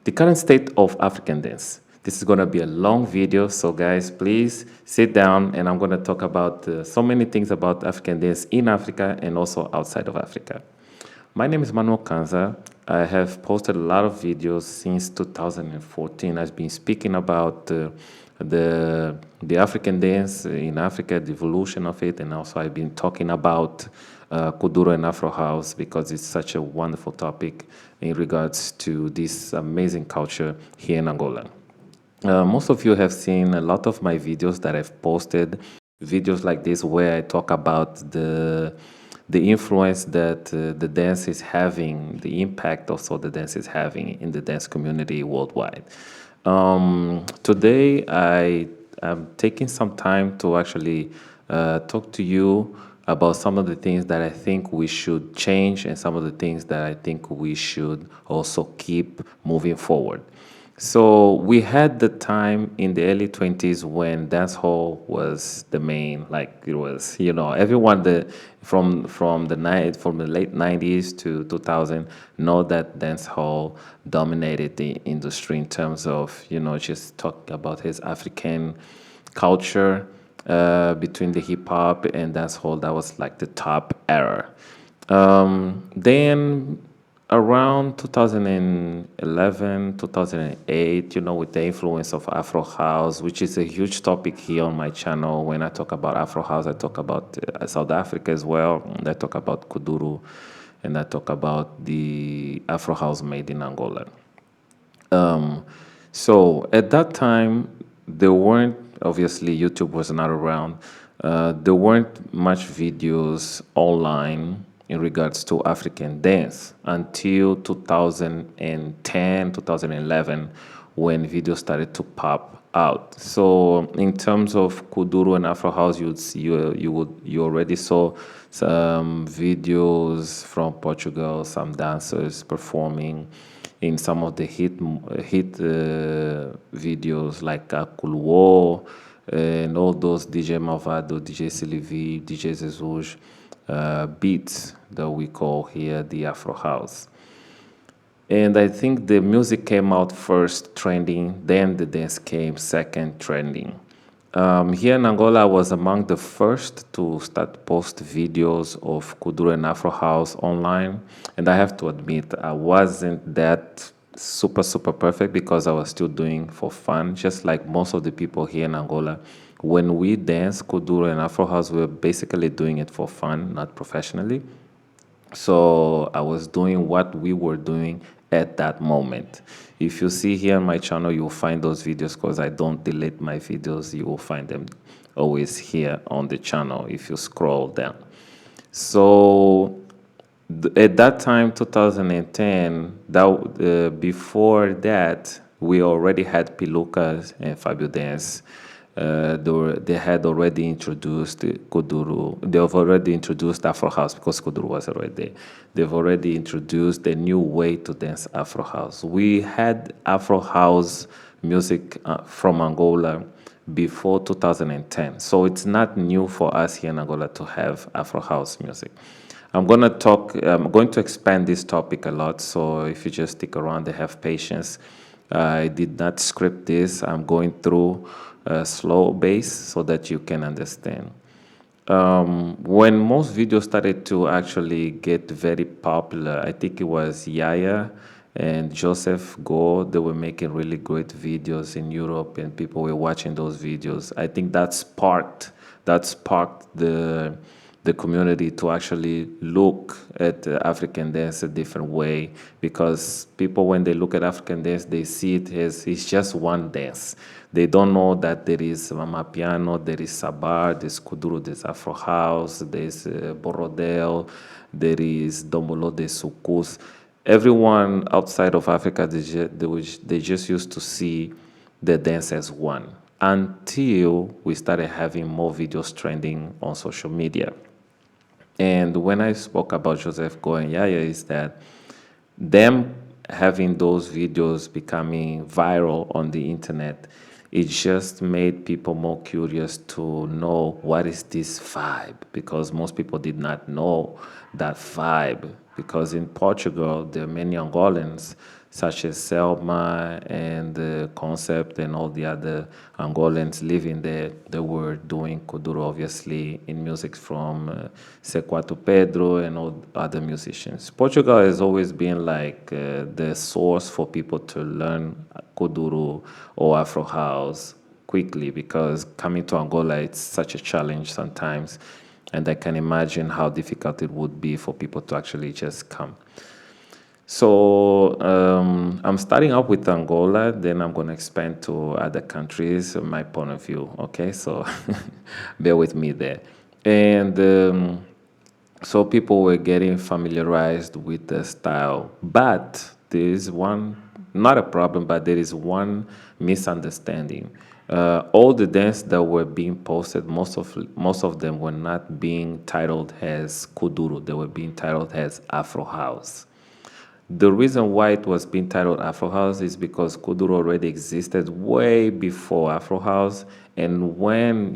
the current state of African dance. This is going to be a long video, so guys, please sit down and I'm going to talk about so many things about African dance in Africa and also outside of Africa. My name is AfroKanza. I have posted a lot of videos since 2014. I've been speaking about the African dance in Africa, the evolution of it, and also I've been talking about kuduro and Afro house because it's such a wonderful topic in regards to this amazing culture here in Angola. Most of you have seen a lot of my videos that I've posted, videos like this where I talk about the influence that the dance is having, the impact also the dance is having in the dance community worldwide. Today I am taking some time to actually talk to you about some of the things that I think we should change and some of the things that I think we should also keep moving forward. So we had the time in the early 20s when dancehall was the main, like it was, everyone from the late 90s to 2000 know that dancehall dominated the industry in terms of, just talking about his African culture between the hip hop and dancehall. That was like the top era. Then around 2011, 2008, with the influence of Afro House, which is a huge topic here on my channel. When I talk about Afro House, I talk about South Africa as well. And I talk about kuduro, and I talk about the Afro House made in Angola. So at that time, there weren't, obviously, YouTube was not around. There weren't much videos online in regards to African dance until 2010, 2011, when videos started to pop out. So in terms of kuduro and Afro house, you already saw some videos from Portugal, some dancers performing in some of the hit videos like Kuluo and all those DJ Malvado, DJ Sylvie, DJ Jesus beats that we call here the Afro House. And I think the music came out first trending, then the dance came second trending. Here in Angola, I was among the first to start post videos of kuduro and Afro House online. And I have to admit, I wasn't that super perfect because I was still doing for fun, just like most of the people here in Angola. When we dance kuduro and Afro House, we're basically doing it for fun, not professionally. So I was doing what we were doing at that moment. If you see here on my channel, you'll find those videos because I don't delete my videos. You will find them always here on the channel if you scroll down. So at that time, 2010, before that, we already had Pilucas and Fabio Dance. They had already introduced Kuduro. They have already introduced Afro House because Kuduro was already there. They've already introduced a new way to dance Afro House. We had Afro House music from Angola before 2010. So it's not new for us here in Angola to have Afro House music. I'm going to expand this topic a lot. So if you just stick around and have patience, I did not script this. I'm going through a slow base so that you can understand. When most videos started to actually get very popular, I think it was Yaya and Joseph Go. They were making really great videos in Europe, and people were watching those videos. I think that sparked the community to actually look at African dance a different way, because people, when they look at African dance, they see it as it's just one dance. They don't know that there is Mama Piano, there is Sabar, there's Kuduro, there's Afro House, there's Borodel, there is Dombolo de Sukus. Everyone outside of Africa, they just used to see the dance as one until we started having more videos trending on social media. And when I spoke about Joseph Go and Yaya, is that them having those videos becoming viral on the internet, it just made people more curious to know what is this vibe, because most people did not know that vibe. Because in Portugal, there are many Angolans, such as Selma and the Concept and all the other Angolans living there. They were doing kuduro, obviously, in music from Sequato Pedro and all other musicians. Portugal has always been like the source for people to learn kuduro or Afro house quickly, because coming to Angola, it's such a challenge sometimes. And I can imagine how difficult it would be for people to actually just come. So I'm starting out with Angola, then I'm going to expand to other countries, my point of view. Okay, so bear with me there. And so people were getting familiarized with the style. But there is one, not a problem, but there is one misunderstanding. All the dance that were being posted, most of them were not being titled as kuduro. They were being titled as Afro House. The reason why it was being titled Afro House is because kuduro already existed way before Afro House, and when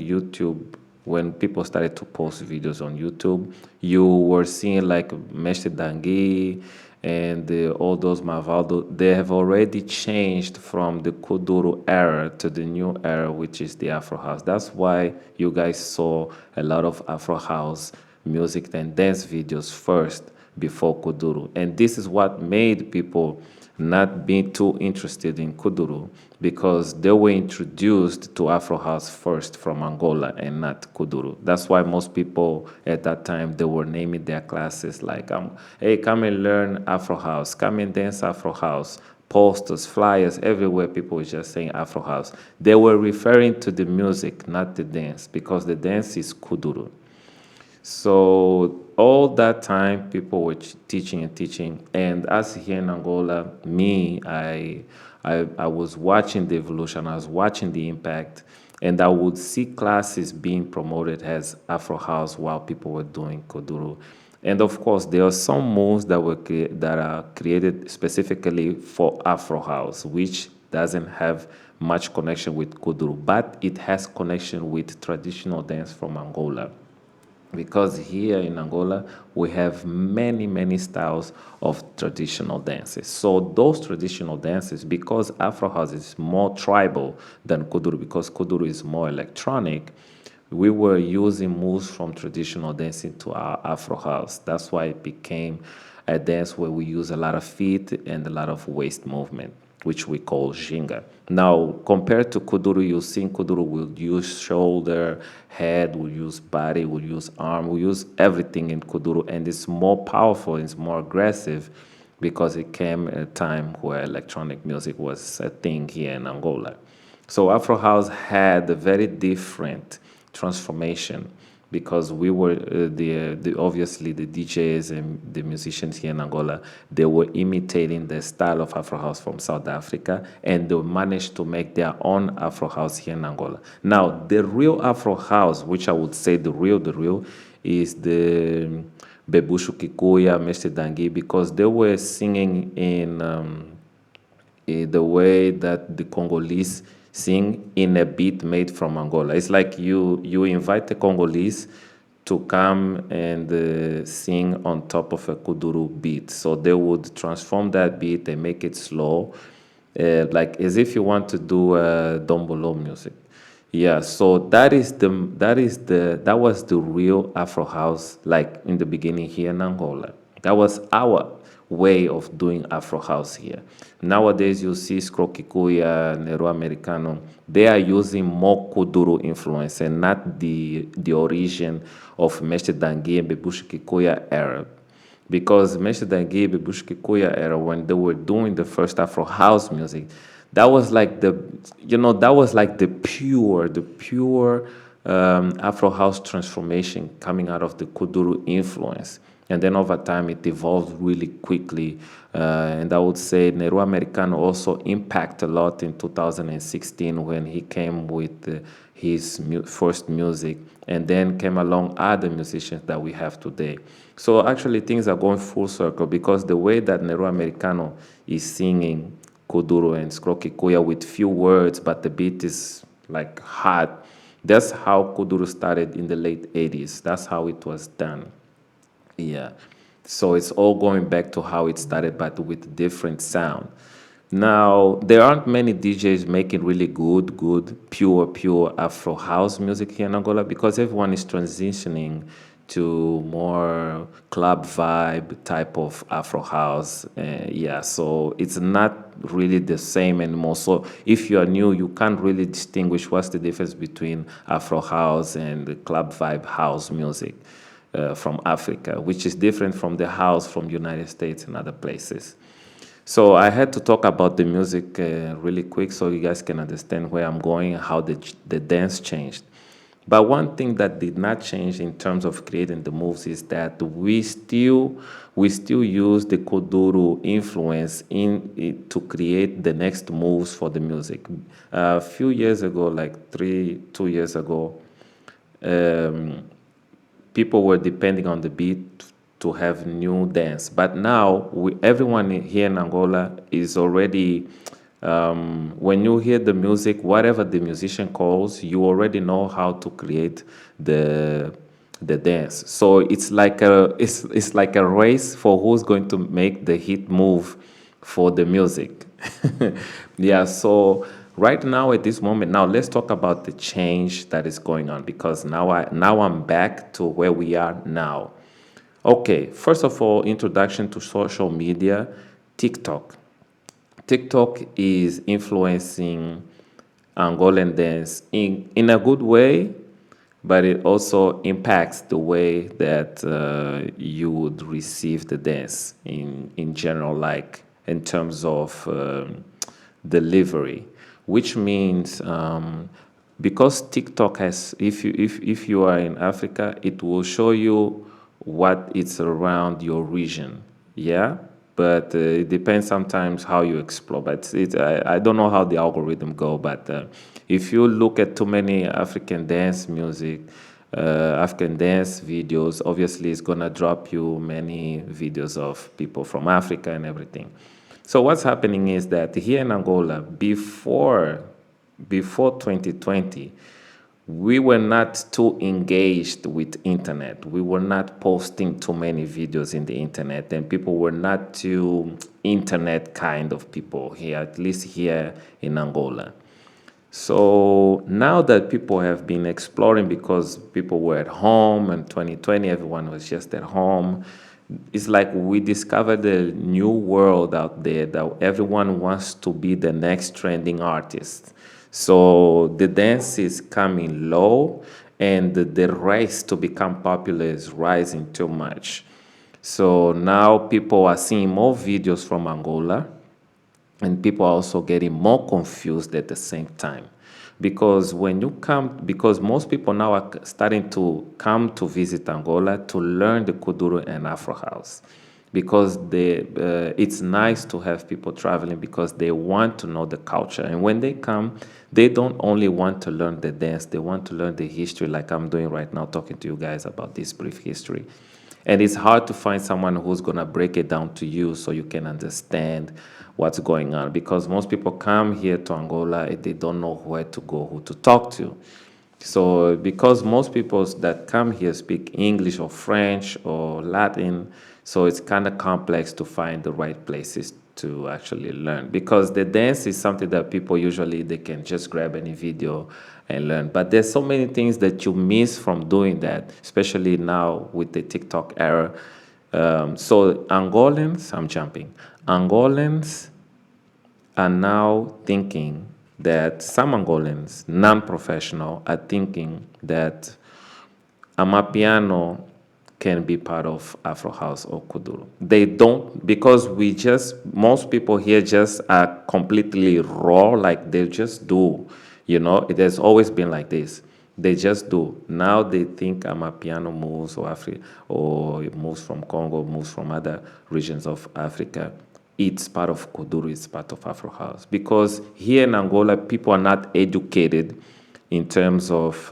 people started to post videos on YouTube, you were seeing like Mestre Dangui and all those Mavaldo. They have already changed from the kuduro era to the new era, which is the Afro House. That's why you guys saw a lot of Afro House music and dance videos first before kuduro. And this is what made people not be too interested in kuduro, because they were introduced to Afro House first from Angola and not kuduro. That's why most people at that time, they were naming their classes like, hey, come and learn Afro House, come and dance Afro House. Posters, flyers, everywhere people were just saying Afro House. They were referring to the music, not the dance, because the dance is kuduro. So all that time, people were teaching and teaching. And as here in Angola, I was watching the evolution. I was watching the impact, and I would see classes being promoted as Afro House while people were doing Kuduro. And of course, there are some moves that are created specifically for Afro House, which doesn't have much connection with Kuduro, but it has connection with traditional dance from Angola, because here in Angola we have many styles of traditional dances. So those traditional dances, because Afro house is more tribal than kuduro, because kuduro is more electronic, we were using moves from traditional dancing to our Afro house. That's why it became a dance where we use a lot of feet and a lot of waist movement, which we call ginga. Now, compared to kuduro, you see kuduro will use shoulder, head, will use body, will use arm, will use everything in kuduro, and it's more powerful, it's more aggressive, because it came at a time where electronic music was a thing here in Angola. So Afro House had a very different transformation, because we were the obviously the DJs and the musicians here in Angola, they were imitating the style of Afro House from South Africa, and they managed to make their own Afro House here in Angola. Now, the real Afro House, which I would say the real, is the Bebushu Kikuya, Mr. Dangi, because they were singing in the way that the Congolese sing in a beat made from Angola. It's like you invite the Congolese to come and sing on top of a kuduro beat. So they would transform that beat and make it slow, like as if you want to do dombolo music. Yeah, so that was the real Afro house, like in the beginning here in Angola. That was our way of doing Afro house here. Nowadays, you see Skro-Kikuya, Nero Americano, they are using more Kuduro influence and not the origin of Mestre Dangui and Bebushi Kikuya era. Because Mestre Dangui and Bebushi Kikuya era, when they were doing the first Afro house music, that was like the pure Afro house transformation coming out of the Kuduro influence. And then over time, it evolved really quickly. And I would say Nero Americano also impacted a lot in 2016 when he came with his first music, and then came along other musicians that we have today. So actually, things are going full circle, because the way that Nero Americano is singing Kuduro and Skro-Kikuya with few words, but the beat is like hot. That's how Kuduro started in the late 80s. That's how it was done. Yeah. So it's all going back to how it started, but with different sound. Now, there aren't many DJs making really pure Afro house music here in Angola because everyone is transitioning to more club vibe type of Afro house. Yeah, so it's not really the same anymore. So if you are new, you can't really distinguish what's the difference between Afro house and the club vibe house music from Africa, which is different from the house from United States and other places. So I had to talk about the music really quick so you guys can understand where I'm going and how the dance changed. But one thing that did not change in terms of creating the moves is that we still use the kuduro influence in it to create the next moves for the music. A few years ago, like 2 years ago, um, people were depending on the beat to have new dance. But now everyone here in Angola is already when you hear the music, whatever the musician calls, you already know how to create the the dance. So it's like a race for who's going to make the hit move for the music. Yeah, so right now at this moment, now let's talk about the change that is going on because now I'm back to where we are now. Okay, first of all, introduction to social media, TikTok. TikTok is influencing Angolan dance in a good way, but it also impacts the way that you would receive the dance in general, like in terms of delivery, which means because TikTok has, if you are in Africa, it will show you what it's around your region, yeah. But it depends sometimes how you explore. But I don't know how the algorithm go. But if you look at too many African dance music, African dance videos, obviously it's gonna drop you many videos of people from Africa and everything. So what's happening is that here in Angola, before 2020, we were not too engaged with internet. We were not posting too many videos in the internet, and people were not too internet kind of people here, at least here in Angola. So now that people have been exploring because people were at home in 2020, everyone was just at home. It's like we discovered a new world out there that everyone wants to be the next trending artist. So the dance is coming low and the race to become popular is rising too much. So now people are seeing more videos from Angola and people are also getting more confused at the same time because because most people now are starting to come to visit Angola to learn the kuduro and Afro house because it's nice to have people traveling because they want to know the culture, and when they come they don't only want to learn the dance, they want to learn the history, like I'm doing right now talking to you guys about this brief history. And it's hard to find someone who's going to break it down to you so you can understand what's going on because most people come here to Angola and they don't know where to go, who to talk to. So because most people that come here speak English or French or Latin, so it's kind of complex to find the right places to actually learn because the dance is something that people usually they can just grab any video and learn. But there's so many things that you miss from doing that, especially now with the TikTok era. So Angolans, I'm jumping. Angolans are now thinking that some Angolans, non-professional, are thinking that Amapiano can be part of Afro House or Kuduro. They don't because most people here just are completely raw, like they just do. It has always been like this. They just do. Now they think Amapiano moves or or moves from Congo, moves from other regions of Africa. It's part of Kuduro, it's part of Afro House. Because here in Angola, people are not educated in terms of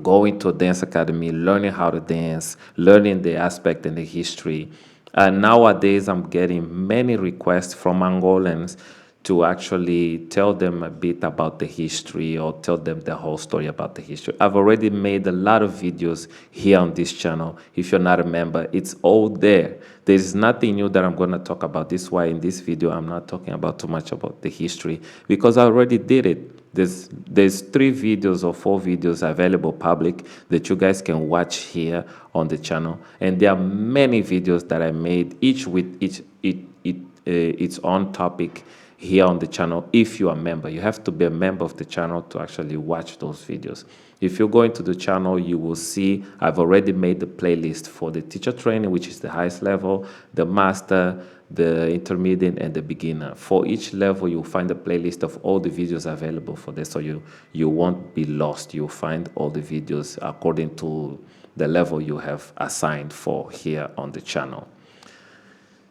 going to a dance academy, learning how to dance, learning the aspect and the history. And nowadays, I'm getting many requests from Angolans to actually tell them a bit about the history or tell them the whole story about the history. I've already made a lot of videos here on this channel. If you're not a member, it's all there. There's nothing new that I'm going to talk about. This is why in this video, I'm not talking about too much about the history, because I already did it. There's 3 videos or 4 videos available public that you guys can watch here on the channel. And there are many videos that I made, each with its own topic here on the channel. If you are a member, you have to be a member of the channel to actually watch those videos. If you go into the channel, you will see I've already made the playlist for the teacher training, which is the highest level, the master, the intermediate, and the beginner. For each level, you'll find a playlist of all the videos available for this, so you won't be lost. You'll find all the videos according to the level you have assigned for here on the channel.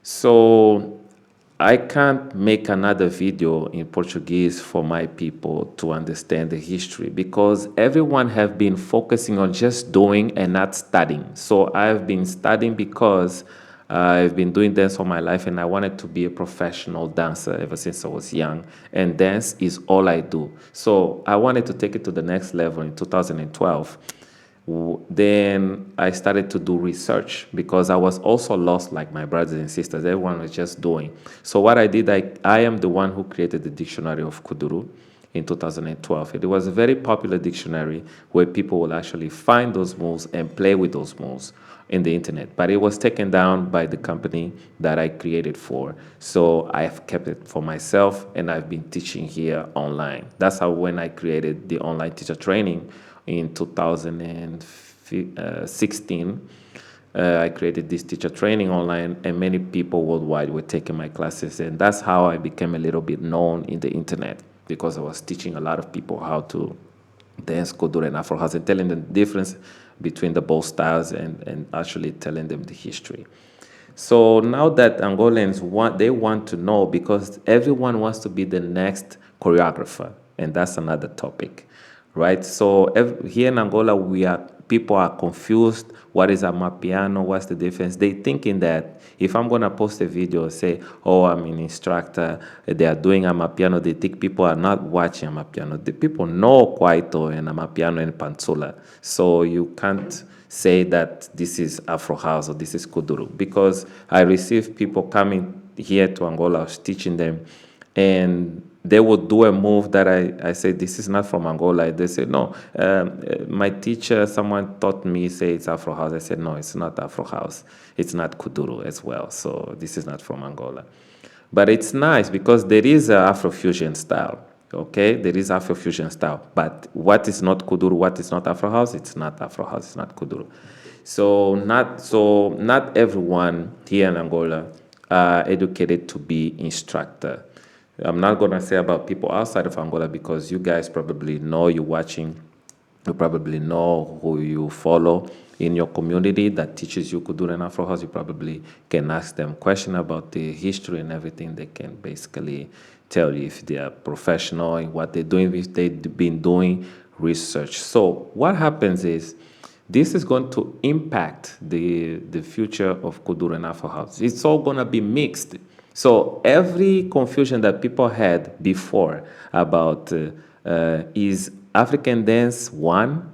So I can't make another video in Portuguese for my people to understand the history, because everyone have been focusing on just doing and not studying. So I've been studying because I've been doing dance all my life, and I wanted to be a professional dancer ever since I was young. And dance is all I do. So I wanted to take it to the next level in 2012. Then I started to do research, because I was also lost like my brothers and sisters. Everyone was just doing. So what I did, I am the one who created the dictionary of kuduro in 2012. It was a very popular dictionary where people will actually find those moves and play with those moves in the internet. But it was taken down by the company that I created for. So I've kept it for myself, and I've been teaching here online. That's how, when I created the online teacher training in 2016, I created this teacher training online, and many people worldwide were taking my classes. And that's how I became a little bit known in the internet, because I was teaching a lot of people how to dance kuduro and AfroKanza, and telling them the difference between the both styles, and actually telling them the history. So now that Angolans want to know, because everyone wants to be the next choreographer, and that's another topic, right? So here in Angola, people are confused. What is amapiano? What's the difference? They thinking that if I'm gonna post a video and say, "Oh, I'm an instructor," they are doing amapiano, they think people are not watching amapiano. The people know kwaito and amapiano and pantsula, so you can't say that this is Afro house or this is kuduro, because I receive people coming here to Angola, I was teaching them, and they would do a move that I say, this is not from Angola. They say, no, my teacher, someone taught me, say it's Afro house. I said, no, it's not Afro house. It's not kuduro as well. So this is not from Angola. But it's nice, because there is a Afrofusion style. Okay, there is Afrofusion style. But what is not kuduro, what is not Afro house, it's not Afro house, it's not kuduro. So not everyone here in Angola are educated to be instructor. I'm not going to say about people outside of Angola, because you guys probably know, you're watching, you probably know who you follow in your community that teaches you kuduro and Afro house. You probably can ask them questions about the history and everything. They can basically tell you if they are professional in what they're doing, if they've been doing research. So what happens is, this is going to impact the future of kuduro and Afro house. It's all going to be mixed. So every confusion that people had before about is African dance one,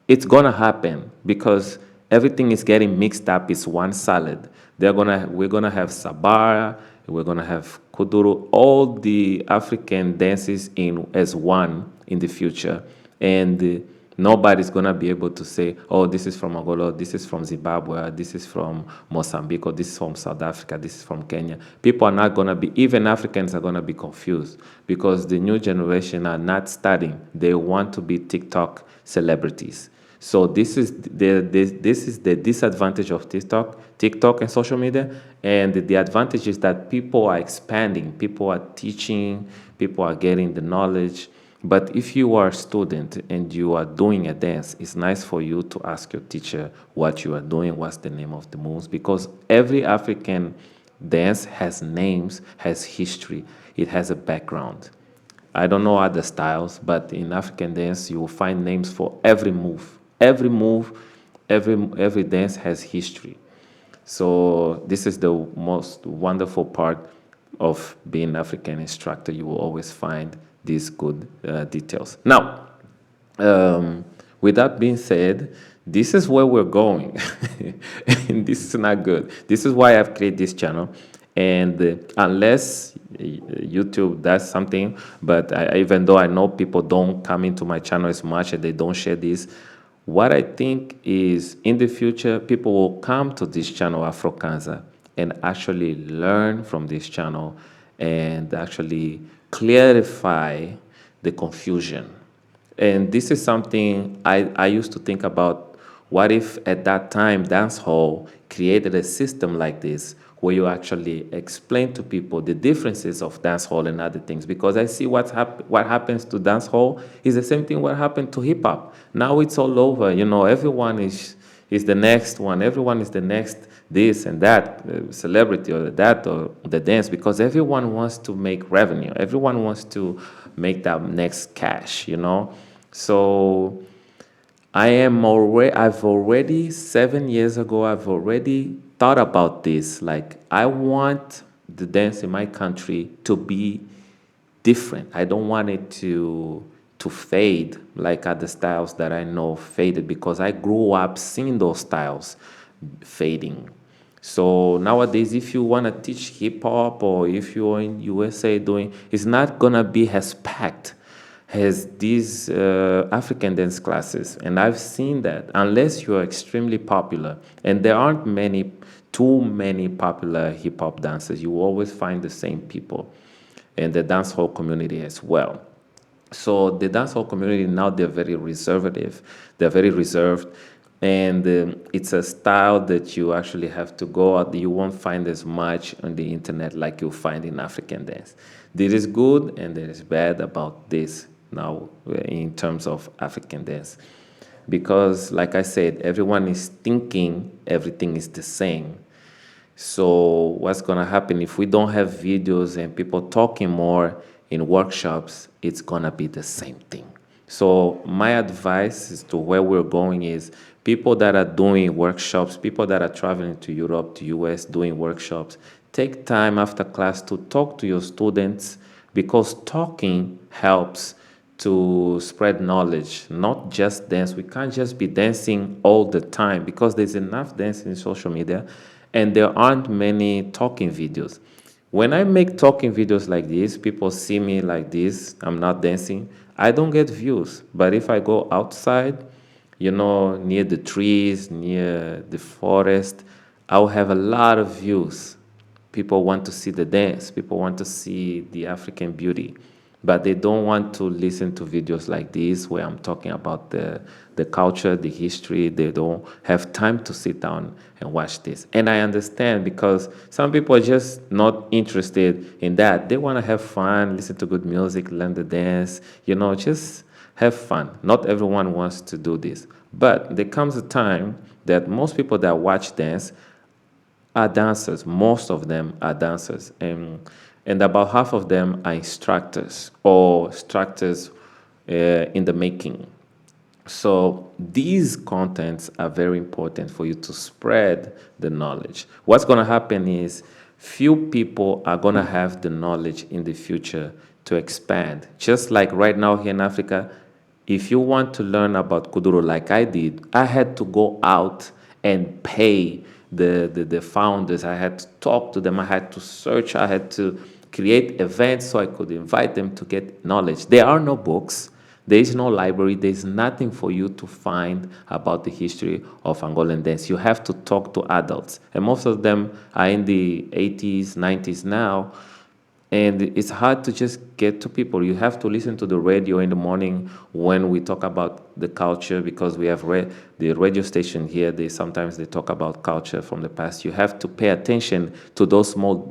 it's gonna happen, because everything is getting mixed up. It's one salad. We're gonna have sabara, we're gonna have kuduro, all the African dances in as one in the future, and nobody's going to be able to say, oh, this is from Angola, this is from Zimbabwe, this is from Mozambique, or this is from South Africa, this is from Kenya. People are not going to be, even Africans are going to be confused, because the new generation are not studying. They want to be TikTok celebrities. So this is the disadvantage of TikTok and social media. And the advantage is that people are expanding, people are teaching, people are getting the knowledge. But if you are a student and you are doing a dance, it's nice for you to ask your teacher what you are doing, what's the name of the moves, because every African dance has names, has history, it has a background. I don't know other styles, but in African dance, you will find names for every move. Every move, every dance has history. So this is the most wonderful part. of being African instructor, you will always find these good details. Now, with that being said, this is where we're going. And this is not good. This is why I've created this channel. And unless YouTube does something, but even though I know people don't come into my channel as much and they don't share this, what I think is in the future, people will come to this channel, AfroKanza, and actually learn from this channel and actually clarify the confusion. And this is something I used to think about. What if at that time dance hall created a system like this where you actually explain to people the differences of dance hall and other things? Because I see what happens to dance hall is the same thing what happened to hip hop. Now it's all over. You know, everyone is the next one. Everyone is the next this and that celebrity or that or the dance, because everyone wants to make revenue. Everyone wants to make that next cash, you know. So I've already 7 years ago, I've already thought about this. Like, I want the dance in my country to be different. I don't want it to fade like other styles that I know faded, because I grew up seeing those styles fading. So nowadays, if you want to teach hip hop, or if you're in USA doing, it's not gonna be as packed as these African dance classes. And I've seen that unless you're extremely popular, and there aren't too many popular hip hop dancers, you will always find the same people in the dancehall community as well. So the dancehall community now, they're very reservative. They're very reserved, and it's a style that you actually have to go out. You won't find as much on the internet like you'll find in African dance. There is good and there is bad about this now in terms of African dance, because, like I said, everyone is thinking everything is the same. So what's gonna happen if we don't have videos and people talking more in workshops? It's gonna be the same thing. So my advice is to where we're going is people that are doing workshops, people that are traveling to Europe, to US doing workshops, take time after class to talk to your students, because talking helps to spread knowledge, not just dance. We can't just be dancing all the time, because there's enough dancing in social media and there aren't many talking videos. When I make talking videos like this, people see me like this, I'm not dancing, I don't get views. But if I go outside, you know, near the trees, near the forest, I'll have a lot of views. People want to see the dance, people want to see the African beauty, but they don't want to listen to videos like this where I'm talking about the culture, the history. They don't have time to sit down and watch this. And I understand, because some people are just not interested in that. They want to have fun, listen to good music, learn the dance, you know, just have fun. Not everyone wants to do this. But there comes a time that most people that watch dance are dancers. Most of them are dancers. And about half of them are instructors, or instructors in the making. So these contents are very important for you to spread the knowledge. What's going to happen is few people are going to have the knowledge in the future to expand. Just like right now here in Africa, if you want to learn about kuduro like I did, I had to go out and pay the founders. I had to talk to them. I had to search. I had to create events so I could invite them to get knowledge. There are no books. There is no library. There is nothing for you to find about the history of Angolan dance. You have to talk to adults. And most of them are in the 80s, 90s now. And it's hard to just get to people. You have to listen to the radio in the morning when we talk about the culture, because we have the radio station here. Sometimes they talk about culture from the past. You have to pay attention to those small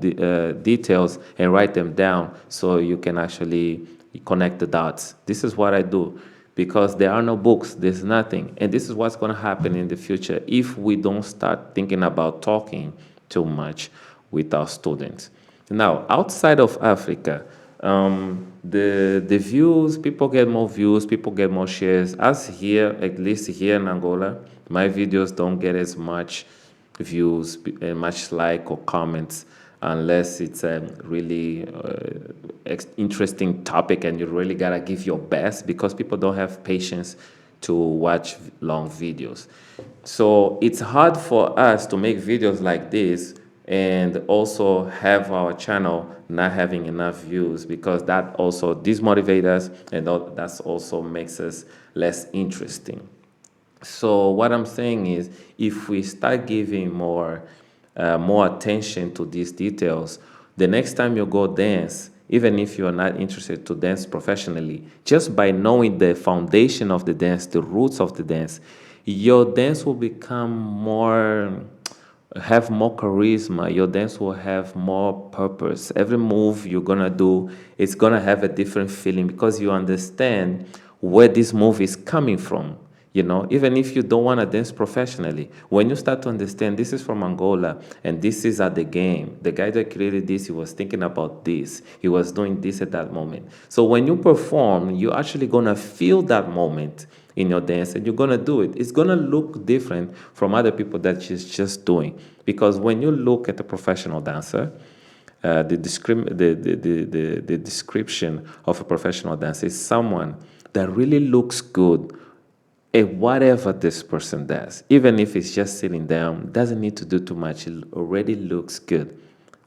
details and write them down so you can actually connect the dots. This is what I do, because there are no books. There's nothing. And this is what's going to happen in the future if we don't start thinking about talking too much with our students. Now, outside of Africa, the views, people get more views, people get more shares. As here, at least here in Angola, my videos don't get as much views and much like or comments unless it's a really interesting topic and you really gotta give your best, because people don't have patience to watch long videos. So it's hard for us to make videos like this and also have our channel not having enough views, because that also dismotivates us, and that also makes us less interesting. So what I'm saying is, if we start giving more attention to these details, the next time you go dance, even if you're not interested to dance professionally, just by knowing the foundation of the dance, the roots of the dance, your dance will become have more charisma. Your dance will have more purpose. Every move you're gonna do, it's gonna have a different feeling, because you understand where this move is coming from. Even if you don't want to dance professionally, when you start to understand this is from Angola and this is at the game, the guy that created this, he was thinking about this, he was doing this at that moment. So when you perform, you're actually gonna feel that moment in your dance, and you're gonna do it. It's gonna look different from other people that is just doing, because when you look at a professional dancer, the description of a professional dancer is someone that really looks good at whatever this person does. Even if it's just sitting down, doesn't need to do too much, it already looks good.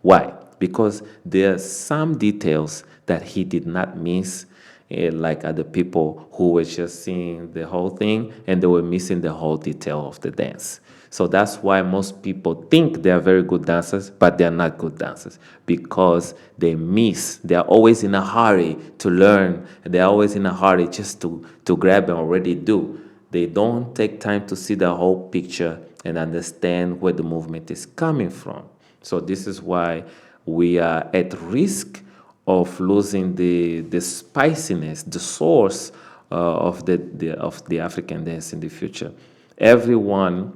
Why? Because there are some details that he did not miss, like other people who were just seeing the whole thing and they were missing the whole detail of the dance. So that's why most people think they are very good dancers, but they are not good dancers, because they miss. They are always in a hurry to learn. They are always in a hurry just to grab and already do. They don't take time to see the whole picture and understand where the movement is coming from. So this is why we are at risk of losing the spiciness, the source of the African dance in the future. Everyone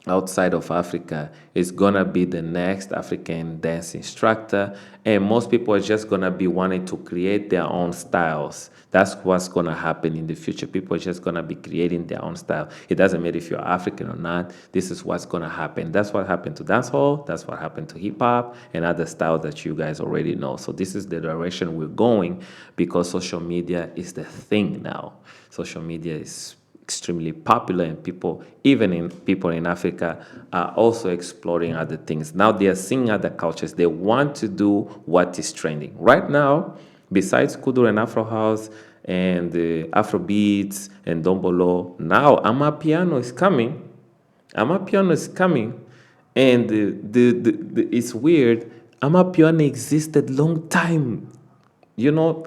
outside of Africa is gonna be the next African dance instructor, and most people are just gonna be wanting to create their own styles. That's what's gonna happen in the future. People are just gonna be creating their own style. It doesn't matter if you're African or not. This is what's gonna happen. That's what happened to dancehall. That's what happened to hip hop and other styles that you guys already know. So this is the direction we're going, because social media is the thing now. Social media is extremely popular, and people in Africa are also exploring other things. Now they are seeing other cultures. They want to do what is trending right now. Besides kuduro and Afro house and Afro beats and dombolo, now amapiano is coming. Amapiano is coming, and it's weird. Amapiano existed long time. You know,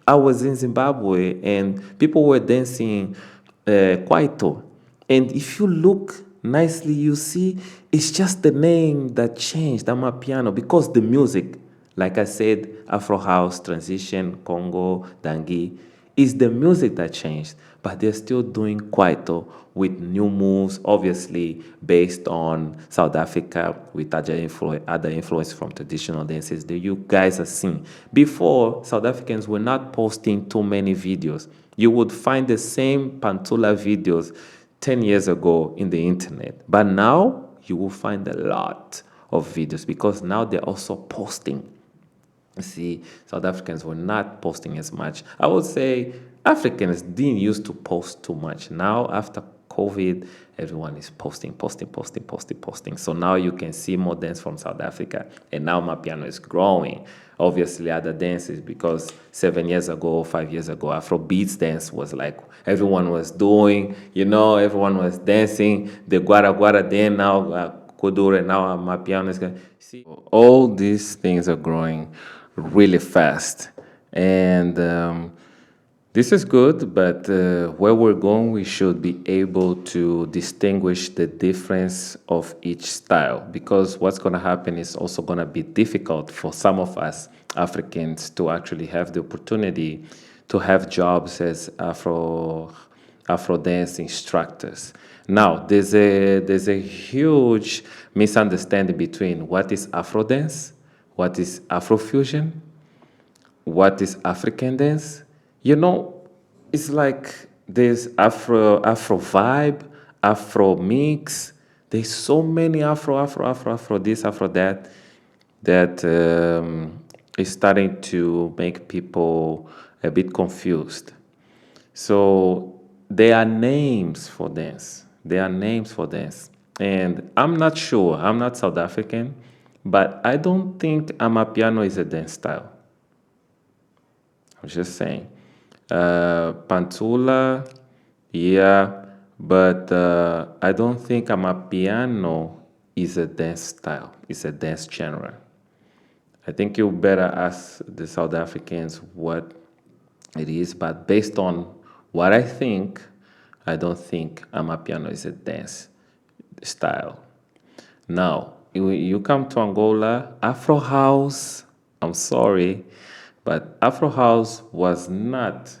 I was in Zimbabwe and people were dancing kwaito. And if you look nicely, you see it's just the name that changed, Amapiano, because the music, like I said, Afro House, Transition, Congo, Dangi, is the music that changed. But they're still doing kwaito with new moves, obviously based on South Africa, with other influence from traditional dances that you guys are seeing. Before, South Africans were not posting too many videos. You would find the same Pantula videos 10 years ago in the internet. But now, you will find a lot of videos, because now they're also posting. See, South Africans were not posting as much. I would say Africans didn't used to post too much. Now, after COVID, everyone is posting, posting, posting, posting, posting. So now you can see more dance from South Africa, and now my piano is growing. Obviously, other dances, because 7 years ago, 5 years ago, Afro beats dance was like everyone was doing. Everyone was dancing. The guara guara then now. Kuduro, now my piano is going. See, all these things are growing really fast, and this is good. But where we're going, we should be able to distinguish the difference of each style, because what's going to happen is also going to be difficult for some of us Africans to actually have the opportunity to have jobs as Afro dance instructors. Now, there's a huge misunderstanding between what is Afro dance, what is Afrofusion, what is African dance. It's like there's Afro vibe, Afro mix. There's so many Afro this, Afro that. that is starting to make people a bit confused. So there are names for dance. There are names for dance. And I'm not sure, I'm not South African, but I don't think Amapiano is a dance style. I'm just saying. Pantula, yeah, but I don't think Amapiano is a dance style. It's a dance genre. I think you better ask the South Africans what it is, but based on what I think, I don't think Amapiano is a dance style. Now, you come to Angola, Afro House, I'm sorry, but Afro House was not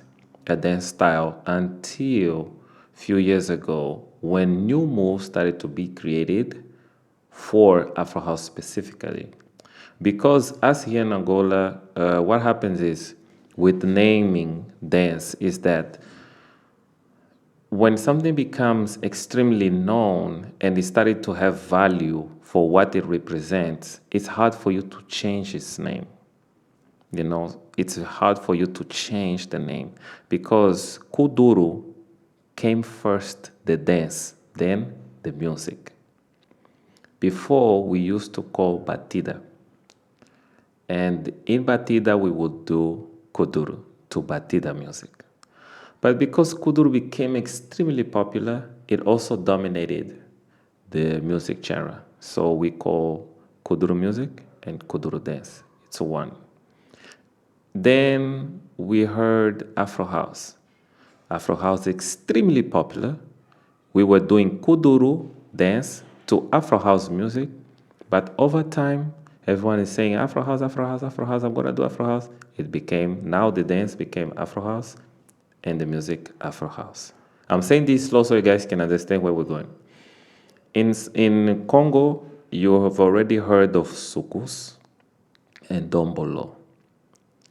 a dance style until a few years ago when new moves started to be created for Afro House specifically. Because us here in Angola, what happens is with naming dance is that when something becomes extremely known and it started to have value for what it represents, it's hard for you to change its name. You know, it's hard for you to change the name because kuduro came first the dance, then the music. Before, we used to call batida. And in batida, we would do kuduro to batida music. But because kuduro became extremely popular, it also dominated the music genre. So we call kuduro music and kuduro dance. It's one. Then we heard Afro House. Afro House extremely popular. We were doing kuduro dance to Afro House music, but over time, everyone is saying Afro House, Afro House, Afro House. I'm gonna do Afro House. It became now the dance became Afro House, and the music Afro House. I'm saying this slow so you guys can understand where we're going. In Congo, you have already heard of sukus and dombolo,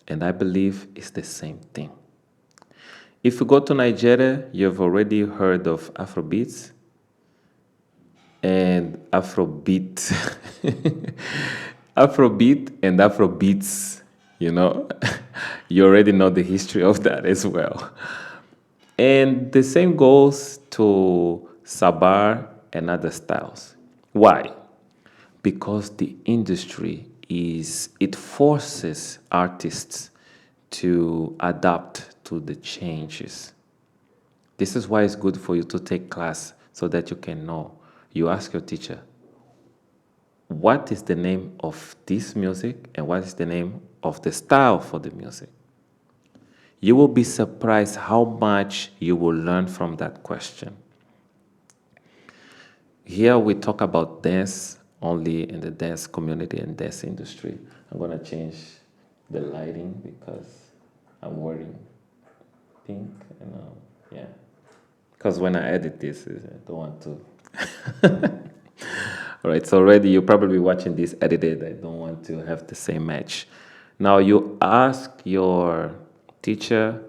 and I believe it's the same thing. If you go to Nigeria, you've already heard of Afrobeats and Afrobeat. Afrobeat and Afrobeats, you know. You already know the history of that as well. And the same goes to Sabar and other styles. Why? Because the industry it forces artists to adapt to the changes. This is why it's good for you to take class so that you can know. You ask your teacher, what is the name of this music and what is the name of the style for the music? You will be surprised how much you will learn from that question. Here we talk about dance only in the dance community and dance industry. I'm going to change the lighting because I'm wearing pink and yeah. Because when I edit this, I don't want to. All right, so already you're probably watching this edited. I don't want to have the same match. Now you ask your teacher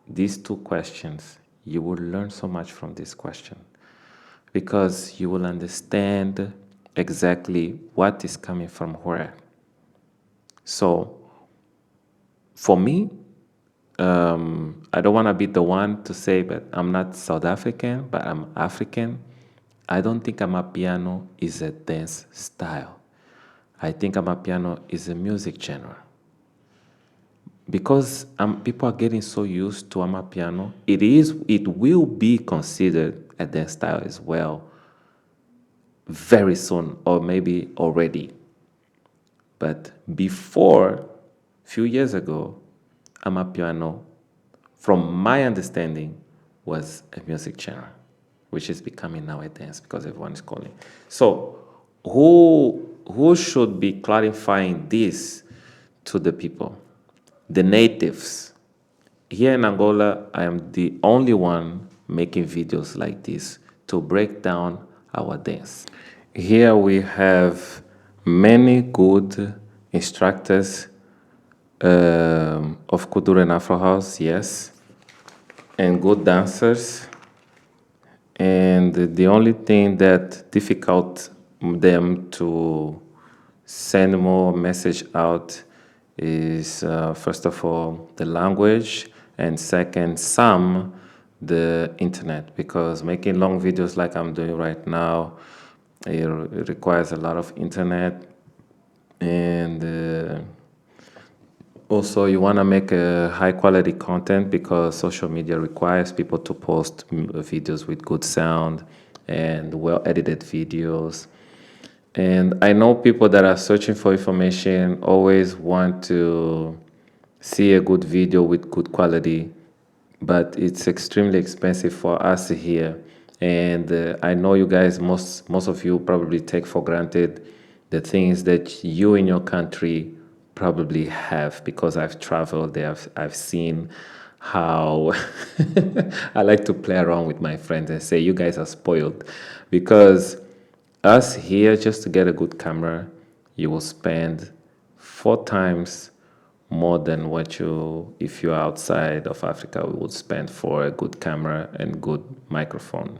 these two questions. You will learn so much from this question because you will understand exactly what is coming from where. So for me, I don't want to be the one to say, but I'm not South African, but I'm African. I don't think Amapiano is a dance style. I think Amapiano is a music genre. Because people are getting so used to Amapiano, it will be considered a dance style as well very soon, or maybe already. But before, few years ago, Amapiano, from my understanding, was a music genre, which is becoming now a dance because everyone is calling. So, who should be clarifying this to the people? The natives. Here in Angola, I am the only one making videos like this to break down our dance. Here we have many good instructors of Kuduro and Afro House, yes, and good dancers. And the only thing that difficult them to send more message out is first of all the language, and second, some the internet, because making long videos like I'm doing right now, it requires a lot of internet, and also you want to make a high quality content because social media requires people to post videos with good sound and well edited videos. And I know people that are searching for information always want to see a good video with good quality, but it's extremely expensive for us here. And I know you guys, most of you probably take for granted the things that you in your country probably have, because I've traveled there. I've seen how I like to play around with my friends and say, you guys are spoiled, because us here, just to get a good camera, you will spend 4 times more than what you, if you're outside of Africa, we would spend for a good camera and good microphone.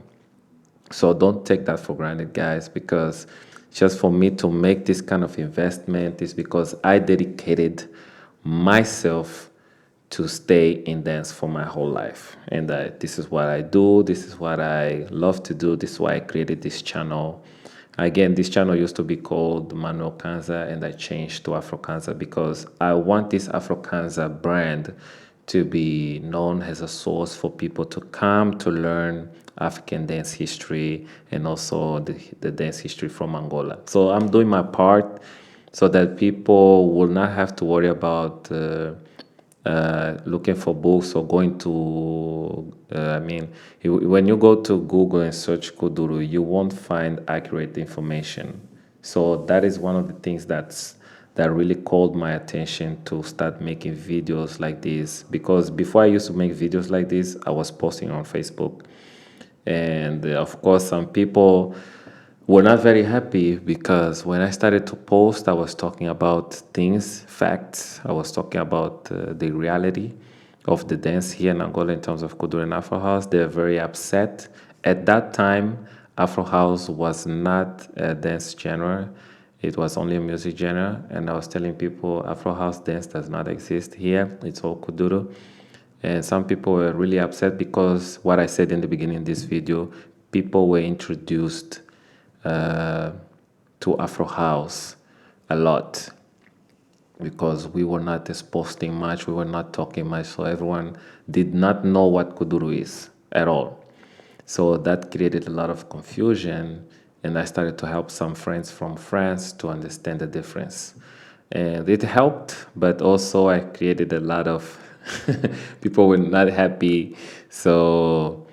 So don't take that for granted, guys, because just for me to make this kind of investment is because I dedicated myself to stay in dance for my whole life. And this is what I do, this is what I love to do, this is why I created this channel. Again, this channel used to be called AfroKanza, and I changed to AfroKanza because I want this AfroKanza brand to be known as a source for people to come to learn African dance history and also the dance history from Angola. So I'm doing my part so that people will not have to worry about looking for books or going to, when you go to Google and search kuduro, you won't find accurate information. So that is one of the things that really called my attention to start making videos like this. Because before I used to make videos like this, I was posting on Facebook. And of course, some people were not very happy because when I started to post, I was talking about things, facts. I was talking about the reality of the dance here in Angola in terms of kuduro and Afro house. They're very upset. At that time, Afro house was not a dance genre. It was only a music genre. And I was telling people Afro house dance does not exist here. It's all kuduro. And some people were really upset because what I said in the beginning of this video, people were introduced uh, to Afro House a lot because we were not posting much, we were not talking much, so everyone did not know what kuduro is at all. So that created a lot of confusion, and I started to help some friends from France to understand the difference. And it helped, but also I created a lot of people were not happy. So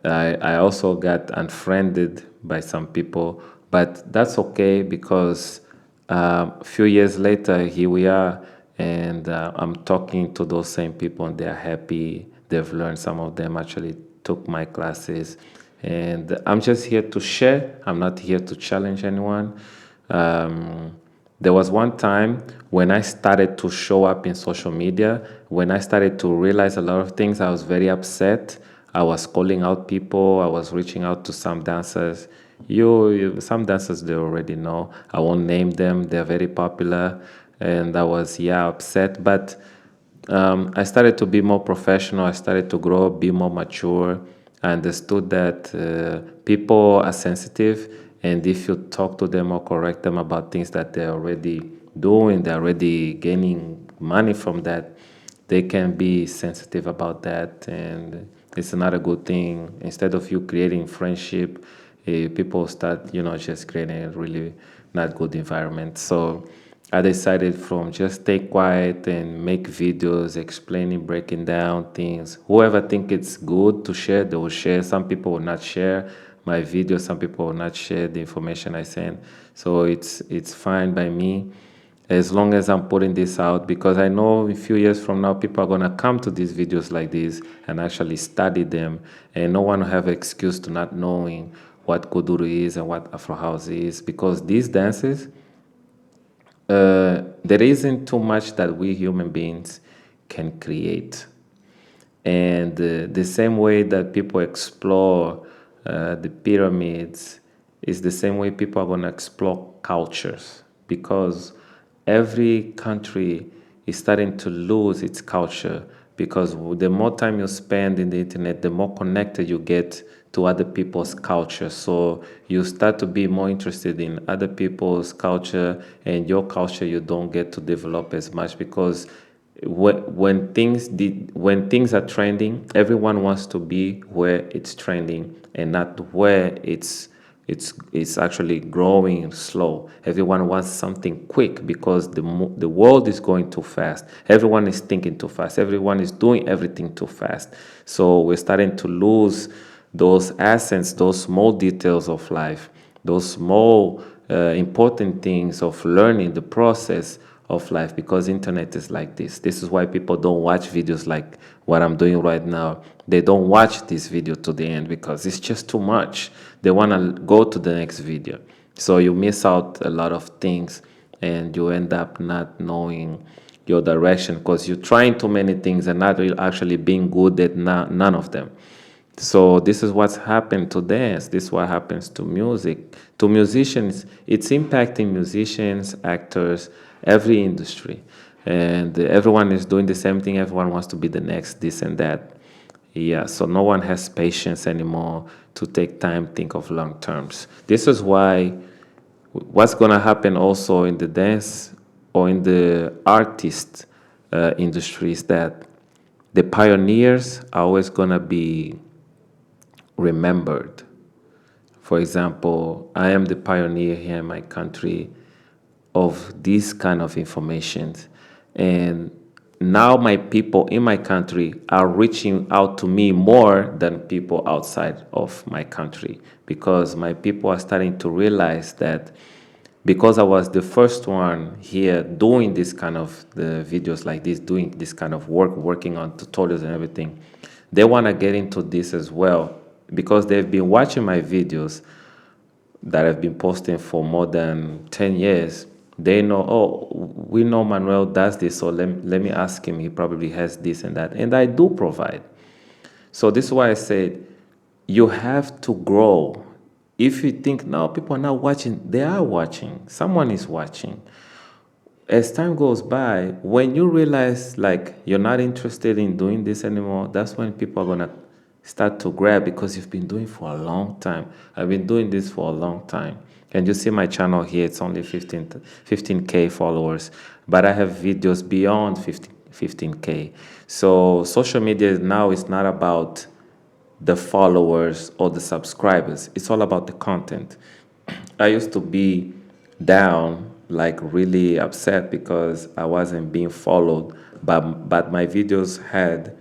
I also got unfriended by some people, but that's okay because a few years later, here we are, and I'm talking to those same people, and they're happy. They've learned. Some of them actually took my classes, and I'm just here to share. I'm not here to challenge anyone. There was one time when I started to show up in social media, when I started to realize a lot of things, I was very upset. I was calling out people, I was reaching out to some dancers. Some dancers they already know. I won't name them, they're very popular. And I was, yeah, upset. But I started to be more professional, I started to grow, be more mature. I understood that people are sensitive, and if you talk to them or correct them about things that they're already doing, they're already gaining money from that, they can be sensitive about that, and it's not a good thing. Instead of you creating friendship, people start, just creating a really not good environment. So I decided from just stay quiet and make videos explaining, breaking down things. Whoever think it's good to share, they will share. Some people will not share my video. Some people will not share the information I send. So it's fine by me as long as I'm putting this out, because I know a few years from now people are gonna come to these videos like this and actually study them, and no one will have an excuse to not knowing what kuduro is and what Afro house is, because these dances there isn't too much that we human beings can create. And the same way that people explore the pyramids is the same way people are going to explore cultures. because every country is starting to lose its culture, because the more time you spend in the internet, the more connected you get to other people's culture. So you start to be more interested in other people's culture, and your culture you don't get to develop as much, because when things are trending, everyone wants to be where it's trending and not where it's actually growing slow. Everyone wants something quick because the world is going too fast. Everyone is thinking too fast. Everyone is doing everything too fast. So we're starting to lose those essence, those small details of life, those small important things of learning, the process of life, because internet is like this. This is why people don't watch videos like what I'm doing right now. They don't watch this video to the end because it's just too much. They want to go to the next video. So you miss out a lot of things, and you end up not knowing your direction because you're trying too many things and not really actually being good at none of them. So this is what's happened to dance. This is what happens to music, to musicians. It's impacting musicians, actors, every industry, and everyone is doing the same thing. Everyone wants to be the next this and that. Yeah, so no one has patience anymore to take time, think of long terms. This is why what's gonna happen also in the dance or in the artist industry is that the pioneers are always gonna be remembered. For example, I am the pioneer here in my country of this kind of information. And now my people in my country are reaching out to me more than people outside of my country, because my people are starting to realize that because I was the first one here doing this kind of the videos like this, doing this kind of work, working on tutorials and everything, they want to get into this as well, because they've been watching my videos that I've been posting for more than 10 years. They know, oh, we know Manuel does this, so let me ask him. He probably has this and that. And I do provide. So this is why I said you have to grow. If you think, no, people are not watching, they are watching. Someone is watching. As time goes by, when you realize like you're not interested in doing this anymore, that's when people are gonna start to grab, because you've been doing for a long time. I've been doing this for a long time. And you see my channel here, it's only 15K followers, but I have videos beyond 15K. So social media now is not about the followers or the subscribers. It's all about the content. I used to be down, like really upset because I wasn't being followed, but my videos had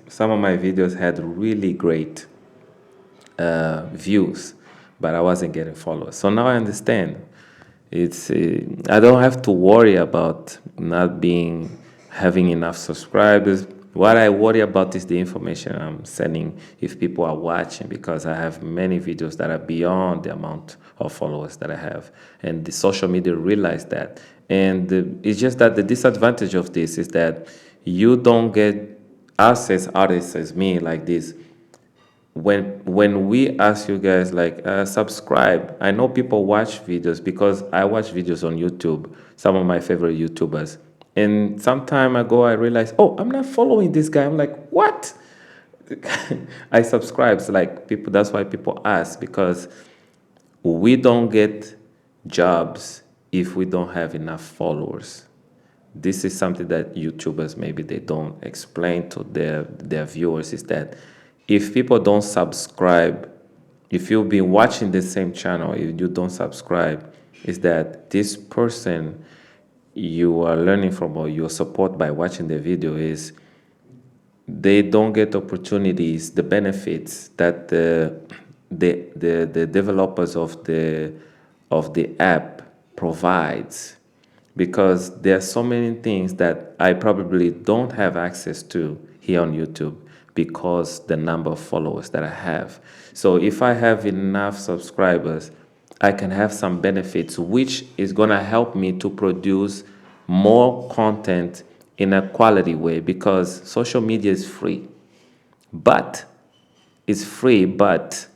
some of my videos had really great views, but I wasn't getting followers. So now I understand. It's I don't have to worry about not being having enough subscribers. What I worry about is the information I'm sending if people are watching, because I have many videos that are beyond the amount of followers that I have, and the social media realize that. And it's just that the disadvantage of this is that you don't get us as artists, as me, like this, when we ask you guys like subscribe. I know people watch videos because I watch videos on YouTube, some of my favorite YouTubers, and some time ago I realized, oh, I'm not following this guy. I'm like, what? I subscribe. So like people, that's why people ask, because we don't get jobs if we don't have enough followers. This is something that YouTubers maybe they don't explain to their viewers, is that if people don't subscribe, if you've been watching the same channel, if you don't subscribe, is that this person you are learning from or you support by watching the video is they don't get opportunities, the benefits that the developers of the app provides, because there are so many things that I probably don't have access to here on YouTube because the number of followers that I have. So if I have enough subscribers, I can have some benefits, which is going to help me to produce more content in a quality way, because social media is free. But it's free, but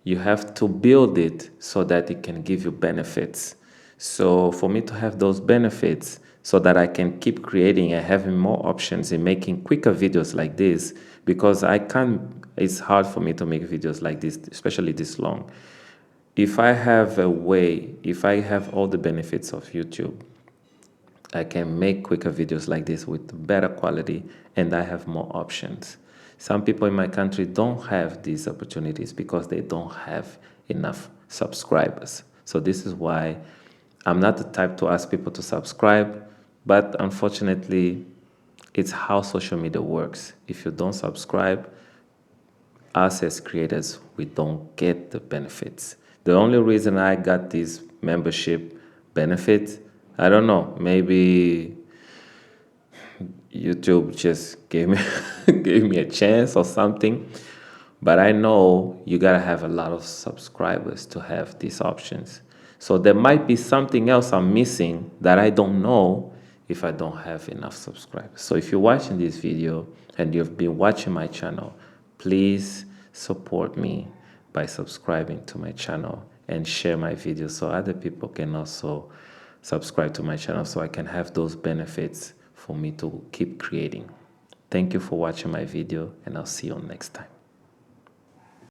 you have to build it so that it can give you benefits. So for me to have those benefits so that I can keep creating and having more options in making quicker videos like this, because I can't, it's hard for me to make videos like this, especially this long. If I have a way, if I have all the benefits of YouTube, I can make quicker videos like this with better quality, and I have more options. Some people in my country don't have these opportunities because they don't have enough subscribers. So this is why I'm not the type to ask people to subscribe, but unfortunately, it's how social media works. If you don't subscribe, us as creators, we don't get the benefits. The only reason I got these membership benefits, I don't know, maybe YouTube just gave me gave me a chance or something. But I know you gotta have a lot of subscribers to have these options. So there might be something else I'm missing that I don't know if I don't have enough subscribers. So if you're watching this video and you've been watching my channel, please support me by subscribing to my channel and share my videos so other people can also subscribe to my channel so I can have those benefits for me to keep creating. Thank you for watching my video, and I'll see you next time.